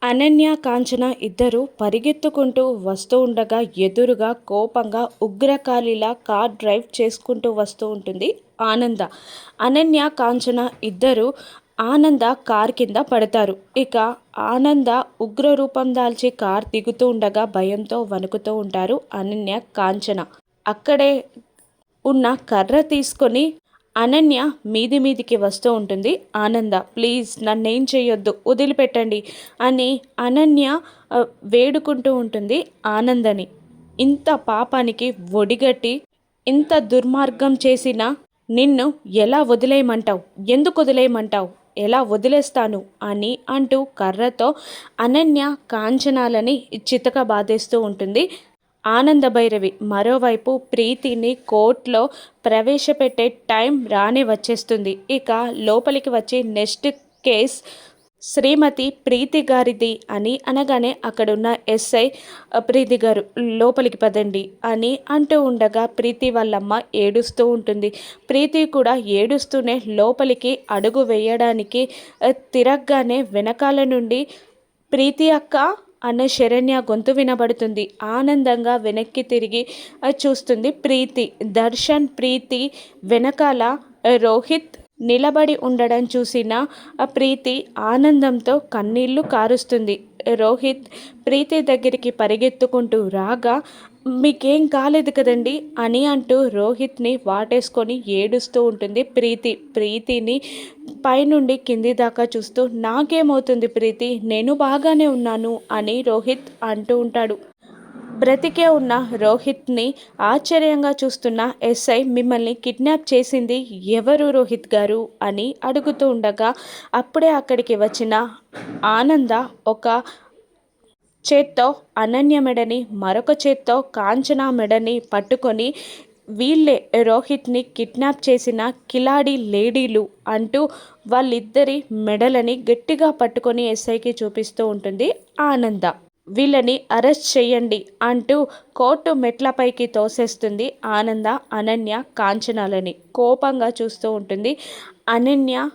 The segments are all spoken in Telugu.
అనన్య, కాంచన ఇద్దరు పరిగెత్తుకుంటూ వస్తూ ఉండగా ఎదురుగా కోపంగా ఉగ్రకాళిలా కార్ డ్రైవ్ చేసుకుంటూ వస్తూ ఉంటుంది ఆనంద. అనన్య, కాంచన ఇద్దరు ఆనంద కార్ కింద పడతారు. ఇక ఆనంద ఉగ్ర రూపం దాల్చి కార్ దిగుతూ ఉండగా భయంతో వణుకుతూ ఉంటారు అనన్య, కాంచన. అక్కడే ఉన్న కర్ర తీసుకొని అనన్య మీదికి వస్తూ ఉంటుంది. ఆనంద, ప్లీజ్ నన్నేం చేయొద్దు, వదిలిపెట్టండి అని అనన్య వేడుకుంటూ ఉంటుంది ఆనందని. ఇంత పాపానికి ఒడిగట్టి ఇంత దుర్మార్గం చేసిన నిన్ను ఎలా వదిలేయమంటావు, ఎందుకు వదిలేయమంటావు, ఎలా వదిలేస్తాను అని అంటూ కర్రతో అనన్య, కాంచనాలని చితక బాధేస్తూ ఉంటుంది ఆనందభైరవి. మరోవైపు ప్రీతిని కోర్టులో ప్రవేశపెట్టే టైం రానే వచ్చేస్తుంది. ఇక లోపలికి వచ్చి నెక్స్ట్ కేస్ శ్రీమతి ప్రీతి గారిది అని అనగానే అక్కడున్న ఎస్ఐ, ప్రీతి గారు లోపలికి పదండి అని అంటూ ఉండగా ప్రీతి వాళ్ళమ్మ ఏడుస్తూ ఉంటుంది. ప్రీతి కూడా ఏడుస్తూనే లోపలికి అడుగు వేయడానికి తిరగగానే వెనకాల నుండి ప్రీతి అక్క అన్న శరణ్య గొంతు వినబడుతుంది. ఆనందంగా వెనక్కి తిరిగి చూస్తుంది ప్రీతి. దర్శన్ ప్రీతి వెనకాల రోహిత్ నిలబడి ఉండడం చూసిన ప్రీతి ఆనందంతో కన్నీళ్లు కారుస్తుంది. రోహిత్ ప్రీతి దగ్గరికి పరిగెత్తుకుంటూ రాగా మీకేం కాలేదు కదండి అని అంటూ రోహిత్ని వాటేసుకొని ఏడుస్తూ ఉంటుంది ప్రీతి. ప్రీతిని పైనుండి కింది దాకా చూస్తూ నాకేమవుతుంది ప్రీతి, నేను బాగానే ఉన్నాను అని రోహిత్ అంటూ ఉంటాడు. బ్రతికే ఉన్న రోహిత్ని ఆశ్చర్యంగా చూస్తున్న ఎస్ఐ మిమ్మల్ని కిడ్నాప్ చేసింది ఎవరు రోహిత్ గారు అని అడుగుతూ ఉండగా అప్పుడే అక్కడికి వచ్చిన ఆనంద ఒక చేత్తో అనన్య మెడని, మరొక చేత్తో కాంచన మెడని పట్టుకొని వీళ్ళే రోహిత్ని కిడ్నాప్ చేసిన కిలాడి లేడీలు అంటూ వాళ్ళిద్దరి మెడలని గట్టిగా పట్టుకొని ఎస్ఐకి చూపిస్తూ ఉంటుంది ఆనంద. వీళ్ళని అరెస్ట్ చేయండి అంటూ కోర్టు మెట్లపైకి తోసేస్తుంది ఆనంద అనన్య, కాంచనాలని. కోపంగా చూస్తూ ఉంటుంది అనన్య,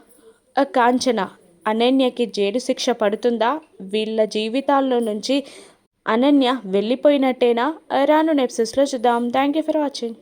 కాంచన. అనన్యకి జైలు శిక్ష పడుతుందా, వీళ్ళ జీవితాల్లో నుంచి అనన్య వెళ్ళిపోయినట్టేనా? రాను ఎపిసోడ్స్లో చూద్దాం. Thank you for watching.